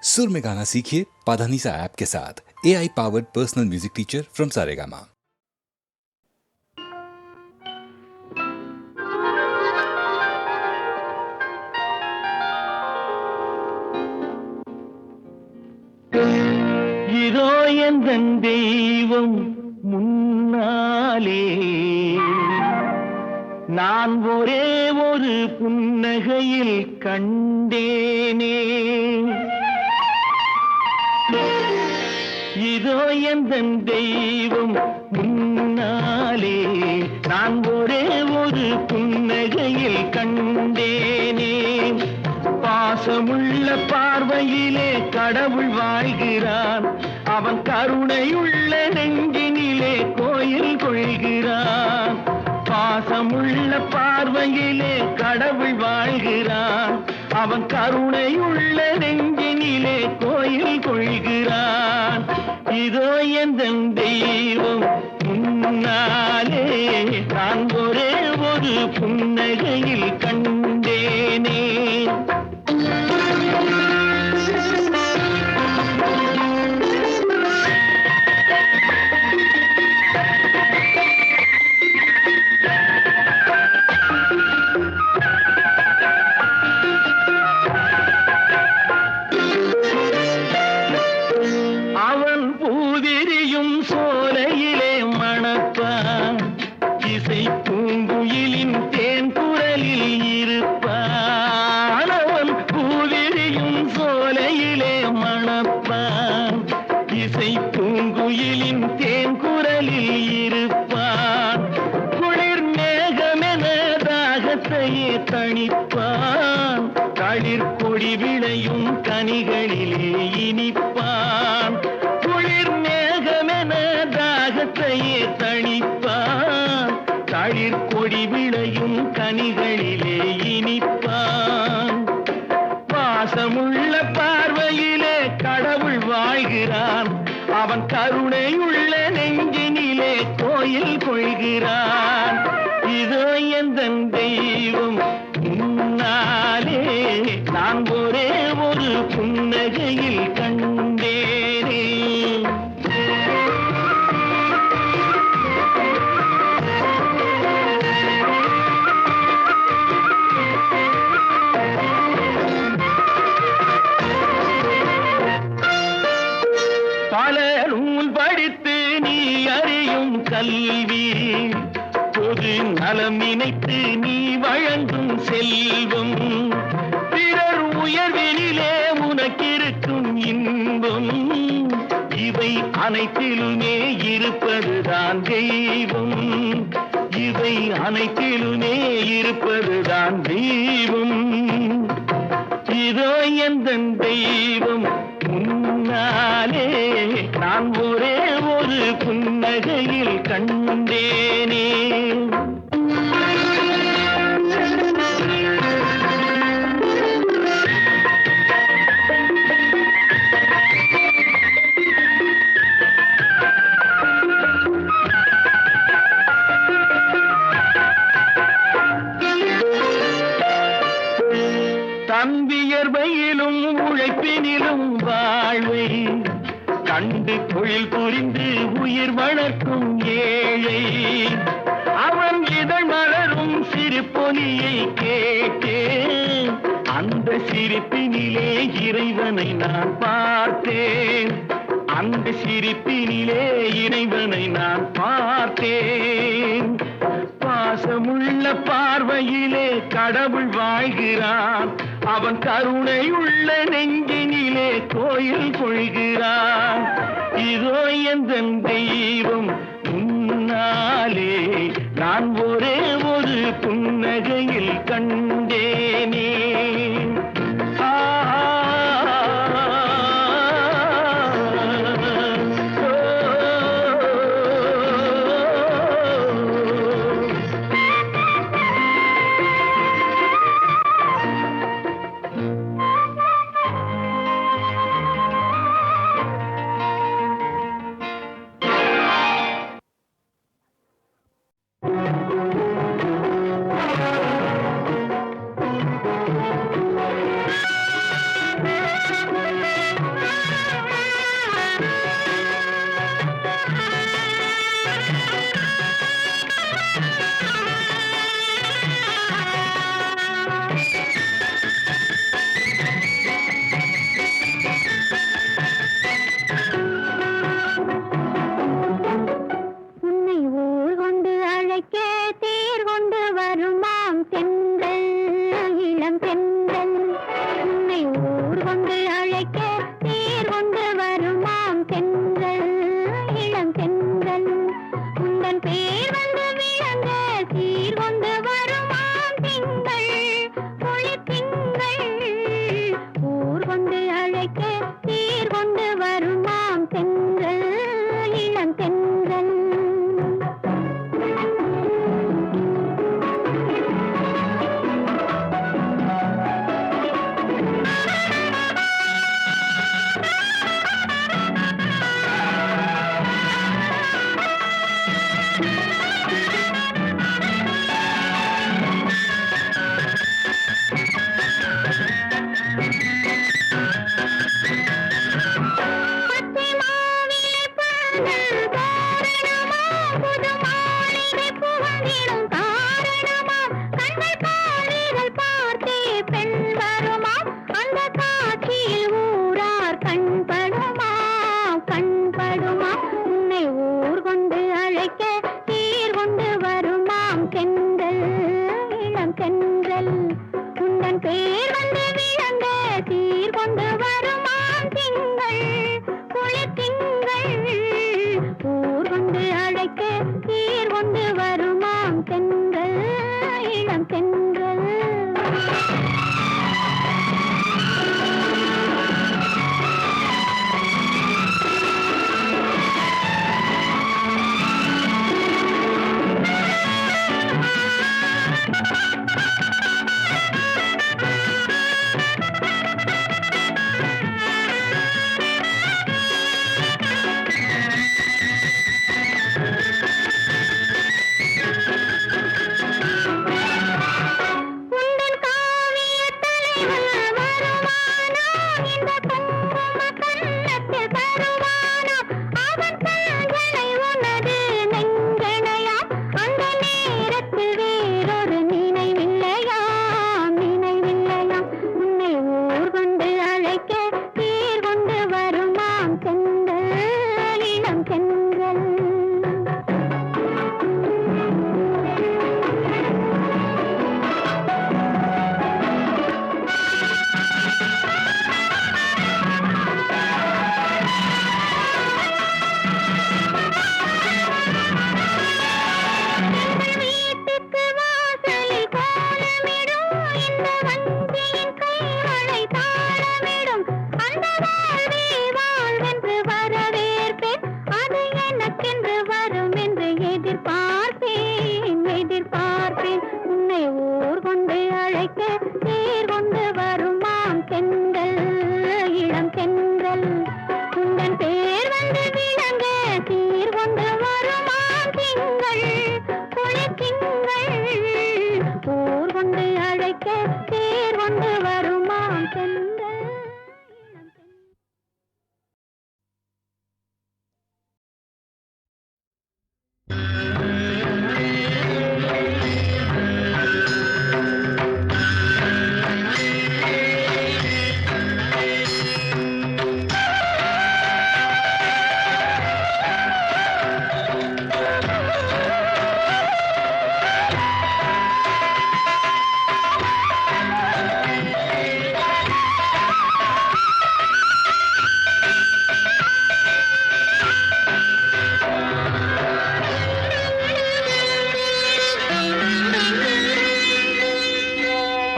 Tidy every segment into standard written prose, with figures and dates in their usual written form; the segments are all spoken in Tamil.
सुर में गाना सीखिए पाधानीसा ऐप के साथ। AI powered personal music teacher from Saregama. இதோ எந்தன் தெய்வம் முன்னாலே நான் ஒரே ஒரு புன்னகையில் கண்டேனே. இதோ எந்தன் தெய்வம் முன்னாலே நான் ஒரே ஒரு புன்னகையில் கண்டேனே. பாசமுள்ள பார்வையிலே கடவுள் வாழ்கிறான், அவன் கருணையுள்ள நெஞ்சினிலே கோயில் கொள்கிறான். பாசமுள்ள பார்வையிலே கடவுள் வாழ்கிறான், அவன் கருணையுள்ள நெஞ்சினிலே கோயில் கொள்கிறான். இதோ எந்தன் தெய்வம் முன்னாலே நான் ஒரே ஒரு புன்னகையில் கண்டேனே. அவன் பூவிரியும் சோலையிலே மணப்பான், இசை பூங்குயிலின் தேன் குரலில் இருப்பான். அவன் பூவிரியும் சோலையிலே மணப்பான், இசை பூங்குயிலின் தேன் குரலில் இருப்பான். குளிர் மேகமென தாகத்தையே தணிப்பான், களிர் கொடி விளையும் கனிகளிலே இனிப்பான். குளிர் மேகமென தாகத்தையே தணிப்பான், களிர் கொடி விளையும் கனிகளிலே இனிப்பான். பாசமுள்ள பார்வையிலே கடவுள் வாழ்கிறான், அவன் கருணையுள்ள நெஞ்சினிலே கோயில் கொள்கிறான். இதோ எந்தன் தெய்வம் முன்னாலே நான் ஒரே ஒரு புன்னகையில் கண்டேனே. பல நூல் படித்து நீ அறியும் கல்வி, பொது நலம் நினைத்து நீ வழங்கும் செல்வம், பிறர் உயர்வினிலே உனக்கிருக்கும் இன்பம், இவை அனைத்திலுமே இருப்பதுதான் தெய்வம், இவை அனைத்திலுமே இருப்பதுதான் தெய்வம். இதோ எந்தன் தெய்வம் முன்னாலே நான் ஒரே ஒரு புன்னகையில் கண்டேனே. தம்பியர்வையிலும் உழைப்பினிலும் வாழ்வை கண்டு தொழில் புரிந்து உயிர் வளர்க்கும் ஏழை, அவன் இதழ் மலரும் சிரிப்பொலியை கேட்டேன், அந்த சிரிப்பினிலே இறைவனை நான் பார்த்தேன், அந்த சிரிப்பினிலே இறைவனை நான் பார்த்தேன். பாசமுள்ள பார்வையிலே கடவுள் வாழ்கிறான், அவன் கருணையுள்ள நெஞ்சினிலே கோயில் கொள்கிறான். இதோ எந்தன் தெய்வம் முன்னாலே நான் ஒரே ஒரு புன்னகையில் கண்டேனே. அழைக்க தேர் கொண்டு வருமாம் தென்றல் இளம் தென்றல் உந்தன் பேர் வந்து விளங்க சீர் கொண்டு வருமாம் திங்கள் ஒளி திங்கள் ஊர் கொண்டு அழைக்க தேர் கொண்டு வருமாம் தென்றல் இளம் தென்றல் பச்சை மாவிலை பந்தல் தோரணமா புது மாளிகை புகுந்திடும் காரணமா கண்கள் காவிகள் பார்த்தே பெண் வருமா அந்த காட்சியில் ஊரார் கண்படுமா கண்படுமா உன்னை ஊர் கொண்டு அழைக்க சீர் கொண்டு வருமாம் தென்றல் இளம் தென்றல் உந்தன் பேர் வந்து விளங்க சீர் கொண்டு வருமாம் திங்கள் குளி திங்கள் ஊர் கொண்டு அழைக்க சீர் கொண்டு வருமாம் தென்றல் இளம் தென்றல் உந்தன் காவிய தலைவன் வருவானா இந்த குங்கும கன்னத்தில் தருவானா அவன் கண்களை உனது நெஞ்சணையா அந்த நேரத்தில் வேறொரு நினைவில்லையாம் நினைவில்லையாம் உன்னை ஊர் கொண்டு அழைக்க சீர் கொண்டு வருமாம் தென்றல் இளம் தென்றல் வீட்டுக்கு வாசலில் கோலமிடும் இந்த வஞ்சியின் கைவளை தாளமிடும் அந்த வாழ்வே வாழ்வென்று வரவேற்பேன் அது எனக்கென்று வரும் என்று எதிர்பார்ப்பேன் எதிர்பார்ப்பேன் உன்னை ஊர் கொண்டு அழைக்க தேர் கொண்டு வருமாம் தென்றல் இளம் தென்றல் உந்தன் பேர் வந்து விளங்க சீர் கொண்டு வருமாம் திங்கள் குளி திங்கள் ஊர் கொண்டு அழைக்க தேர் கொண்டு வருமாம் தென்றல் இளம் தென்றல்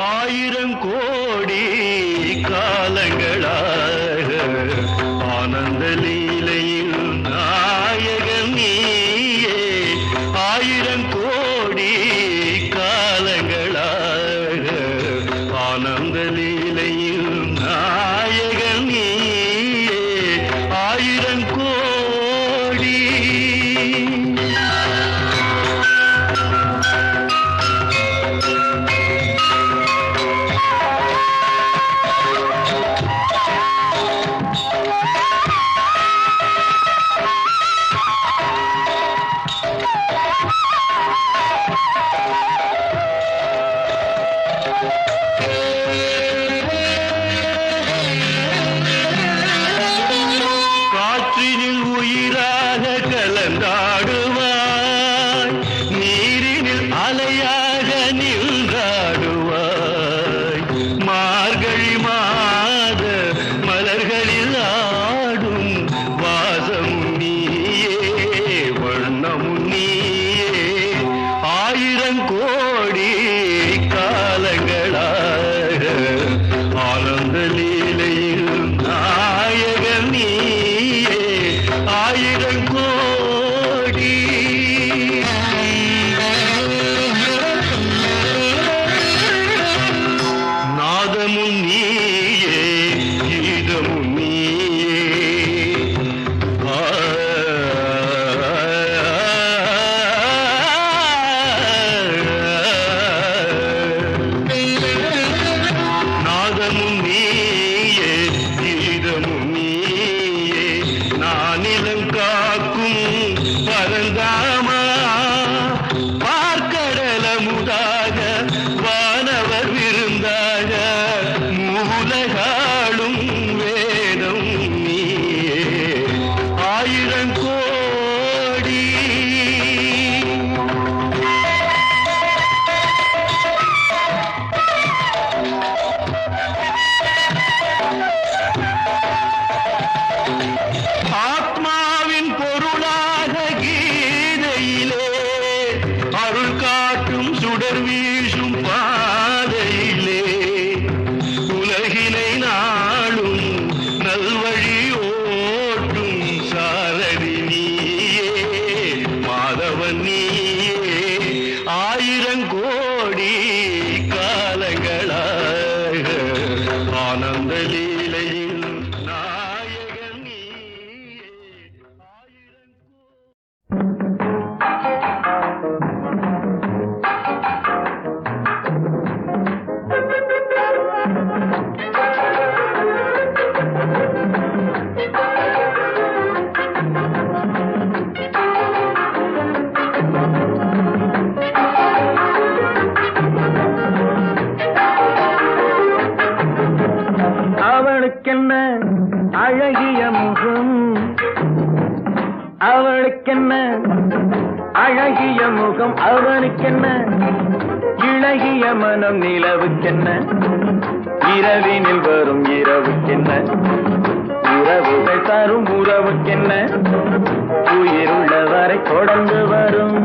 ஆயிரம் கோடி காலங்களாக ஆனந்த லீலையில் நாயகன் நீயே ஆயிரம் கோடி காலங்களாக ஆனந்த லீலையில் நாயகன் நீயே ஆயிரம் கோடி அழகிய முகம் அவளுக்கென்ன, அழகிய முகம் அவனுக்கென்ன, இளகிய மனம் நிலவுக்கென்ன, இரவினில் வரும் இரவுக்கென்ன, உறவுகள் தரும் உறவுக்கென்ன, உயிருள்ளவரை தொடர்ந்து வரும்.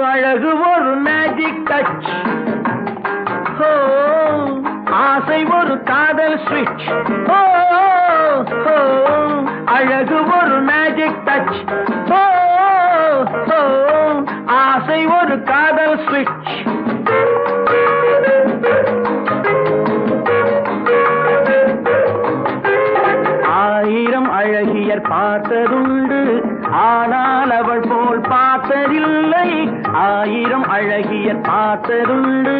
அழகு ஒரு மேஜிக் டச், ஆசை ஒரு காதல் ஸ்விட்ச். அழகு ஒரு மேஜிக் டச், ஆசை ஒரு காதல் ஸ்விட்ச். ஆயிரம் அழகியர் பார்த்ததுண்டு, ஆனால் அவள் போல் பார்த்ததில்லை. ஆயிரம் அழகியர் பார்த்ததுண்டு,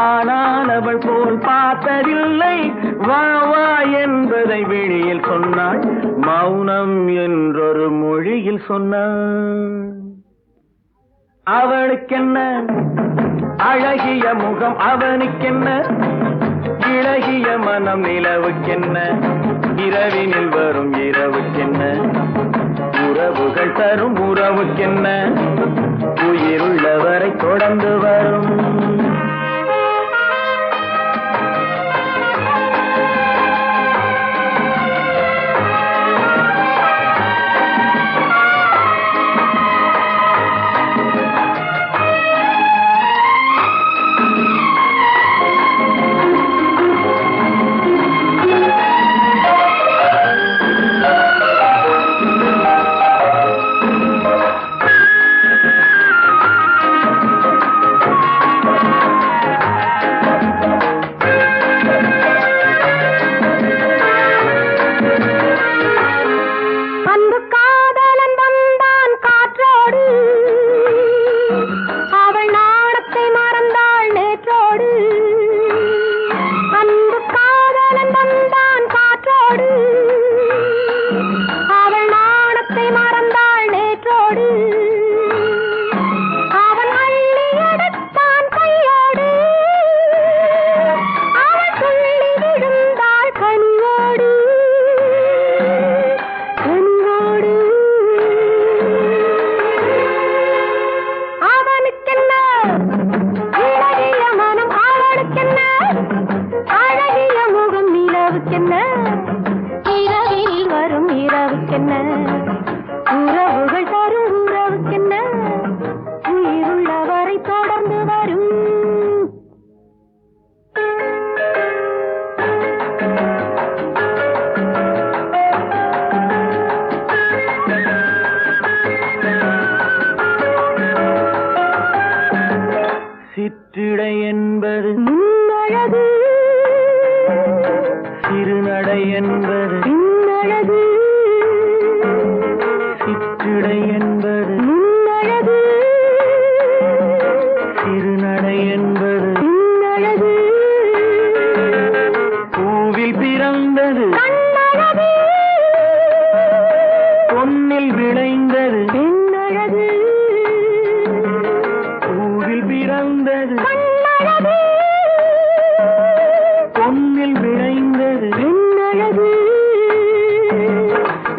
ஆனால் அவள் போல் பார்த்ததில்லை. வா வா என்பதை விழியில் சொன்னாள், மௌனம் என்றொரு மொழியில் சொன்னாள். அவளுக்கென்ன, அழகிய முகம் அவனுக்கென்ன, இளகிய மனம் நிலவுக்கென்ன, இரவினில் வரும் இரவுக்கென்ன, உறவுகள் தரும் உறவுக்கென்ன, உயிருள்ளவரை தொடர்ந்து வரும். இரவில் வரும் இரவுக்கென்ன, உறவுகள் தரும் உறவுக்கென்ன, உயிருள்ளவரை தொடர்ந்து வரும். சிற்றிடை என்பது முன்னழகு, சிறுநடை என்பது பின்னழகு. சிற்றிடை என்பது முன்னழகு, சிறுநடை என்பது பின்னழகு. பூவில் பிறந்தது கண்ணழகு, பொன்னில் விளைந்தது பெண்ணழகு. பூவில் பிறந்தது கண்ணழகு, பொன்னில் விளைந்தது பெண்ணழகு.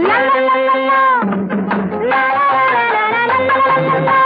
லா லா லா லா லா லா லா லா லா லா லா.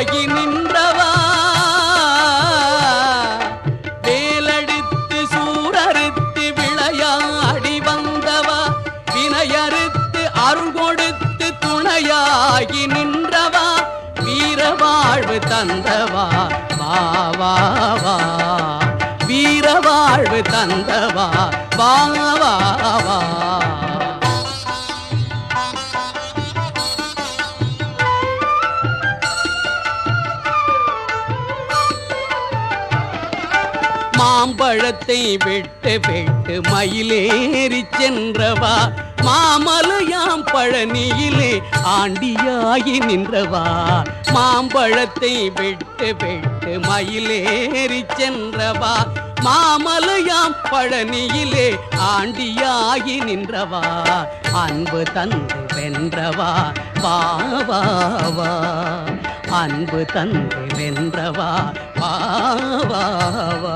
நிலையாகி நின்றவா வேலெடுத்து சூரறுத்து விளையாடி வந்தவா வினையறுத்து அருள் கொடுத்து துணையாகி நின்றவா வீரவாழ்வு தந்தவா வா வா வா வீரவாழ்வு தந்தவா வா வா வா மாம்பழத்தை வெட்டு வெட்டு மயிலேறி சென்றவா மாமலையாம் பழனியிலே ஆண்டியாகி நின்றவா மாம்பழத்தை வெட்டு வெட்டு மயிலேறி சென்றவா மாமலையாம் பழனியிலே ஆண்டியாகி நின்றவா அன்பு தந்து வென்றவா வா வா வா அன்பு தந்து வென்றவா வா வா வா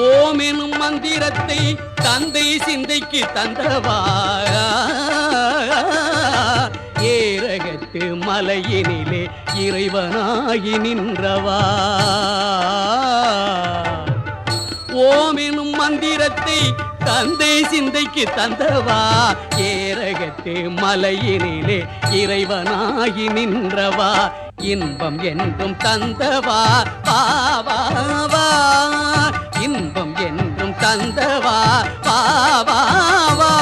ஓம் எனும் மந்திரத்தை தந்தை சிந்தைக்கு தந்தவா ஏரகத்து மலையினிலே இறைவனாகி நின்றவா ஓம் எனும் மந்திரத்தை தந்தை சிந்தைக்கு தந்தவா ஏரகத்து மலையினிலே இறைவனாகி நின்றவா இன்பம் என்றும் தந்தவா வா வா வா இன்பம் என்றும் தந்தவா வா வா வா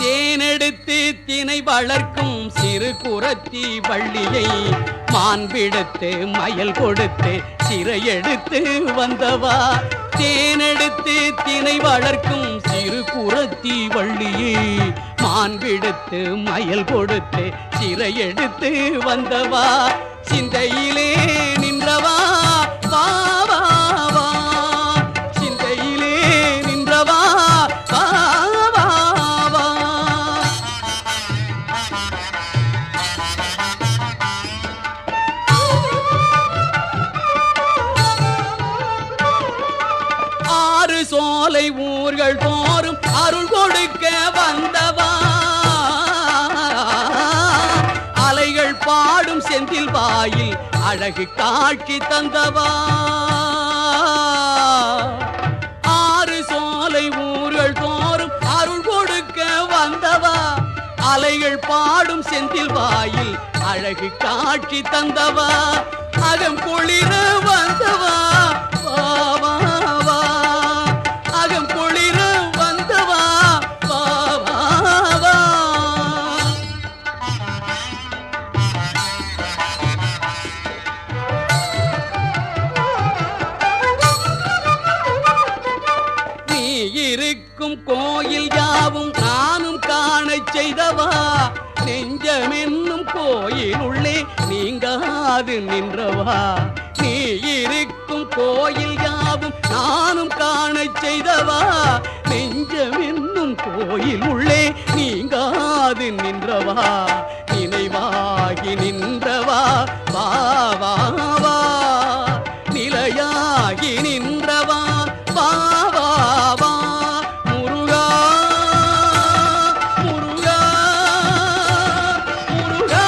தேனெடுத்து தினை வளர்க்கும் சிறு குரத்தி வள்ளியை மாண்பிடத்து மயல் கொடுத்து சிறையெடுத்து வந்தவா தேனெடுத்து தினை வளர்க்கும் சிறு குரத்தி வள்ளியை மாண்பிடத்து மயல் கொடுத்து சிறையெடுத்து வந்தவா சிந்தையிலே நின்றவா வா வா வா சிந்தையிலே நின்றவா வா வா வா ஆறு சோலை ஊர்கள் தோறும் அருள் கொடுக்க வந்தவா அலைகள் பாடும் செந்தில் வாயில் அழகு காட்சி தந்தவா ஆறு சோலை ஊர்கள் தோறும் அருள் கொடுக்க வந்தவா அலைகள் பாடும் செந்தில் வாயில் அழகு காட்சி தந்தவா அகம் குளிர வந்தவா வா வா வா அகம் குளிர வந்தவா வா வா வா நீ இருக்கும் கோயில் யாவும் நானும் காணச் செய்தவா நெஞ்சமென்னும் கோயில் உள்ளே நீங்காது நின்றவா நீ இருக்கும் கோயில் யாவும் நானும் காணச் செய்தவா நெஞ்சமென்னும் கோயில் உள்ளே நீங்காது நின்றவா நினைவாகி நின்றவா வா வா வா நிலையாகி நின்றவா வா வா வா முருகா முருகா முருகா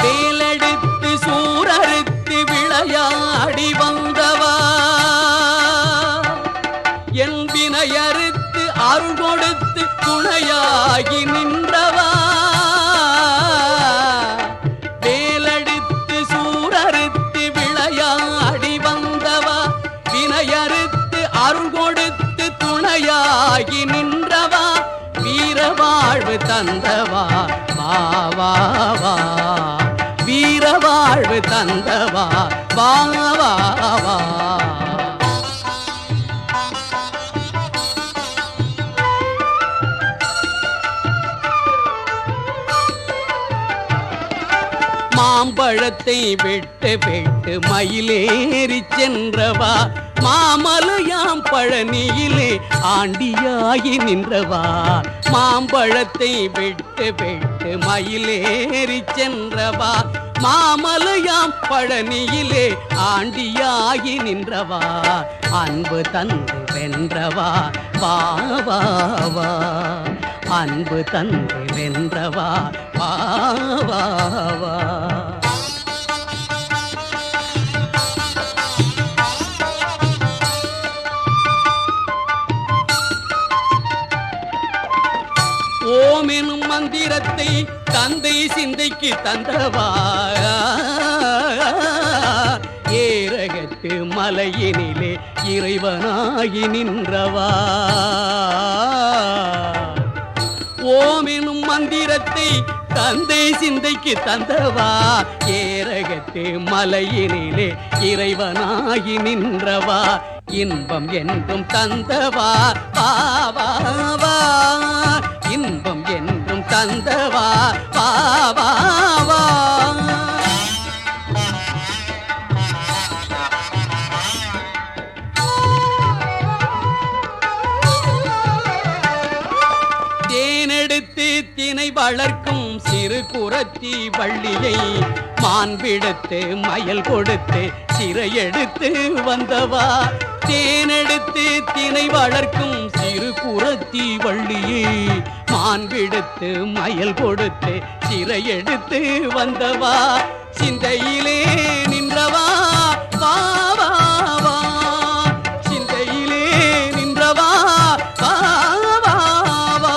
வேலெடுத்து சூரறுத்து விளையாடி வந்தவா என் வினையறுத்து அருள் கொடுத்து துணையாகி நின்றவா வேலெடுத்து சூரறுத்து விளையாடி வந்தவா வினையறுத்து அருள் கொடுத்து துணையாகி நின்றவா வீரவாழ்வு தந்தவா வா வா வா வீரவாழ்வு தந்தவா வா வா வா மாம்பழத்தை விட்டு விட்டு மயிலேறி சென்றவா மாமலையாம் பழனியிலே ஆண்டியாகி நின்றவா மாம்பழத்தை விட்டு விட்டு மயிலேறி சென்றவா மாமலையாம் பழனியிலே ஆண்டியாகி நின்றவா அன்பு தந்து வென்றவா வா வா வா அன்பு தந்து வென்றவா வா வா வா ஓம் எனும் மந்திரத்தை தந்தை சிந்தைக்கு தந்தவா ஏரகத்து மலையினிலே இறைவனாகி நின்றவா ஓம் எனும் மந்திரத்தை தந்தை சிந்தைக்கு தந்தவா ஏரகத்து மலையினிலே இறைவனாகி நின்றவா இன்பம் என்றும் தந்தவா வா வா வா இன்பம் என்றும் தந்தவா வா வா வா தேனெடுத்து தினை வளர்க்கும் சிறு குரத்தி வள்ளியை மாண்பிடுத்து மயல் கொடுத்து சிறையெடுத்து வந்தவா தேனெடுத்து தினை வளர்க்கும் சிறு குரத்தி வள்ளியை மாண்பிடுத்து மயல் கொடுத்து சிறையெடுத்து வந்தவா சிந்தையிலே நின்றவா வா வா வா சிந்தையிலே நின்றவா வா வா வா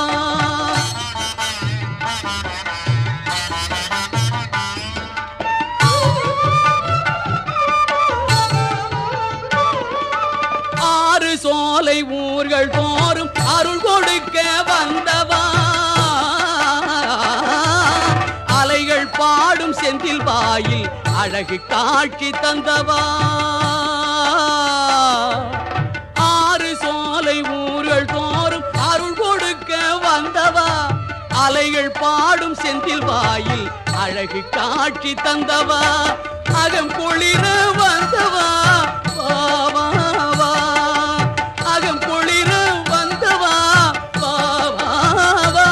ஆறு சோலை ஊர்கள் தோறும் அருள் கொடுக்க வந்தவா அலைகள் பாடும் செந்தில் வாயில் அழகு காட்சி தந்தவா ஆறு சோலை ஊர்கள் தோறும் அருள் கொடுக்க வந்தவா அலைகள் பாடும் செந்தில் வாயில் அழகு காட்சி தந்தவா அகம் குளிர வந்தவா வா வா வா அகம் குளிர வந்தவா வா வா வா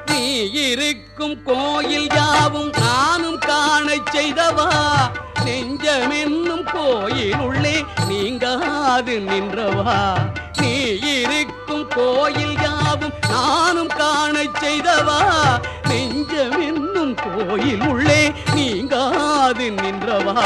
நீ இருக்கும் கோயில் யாவும் நானும் காணச் செய்தவா நெஞ்சமென்னும் கோயில் உள்ளே நீங்காது நின்றவா நீ இருக்கும் கோயில் யாவும் நானும் காணச் செய்தவா நெஞ்சமென்னும் கோயில் உள்ளே நீங்காது நின்றவா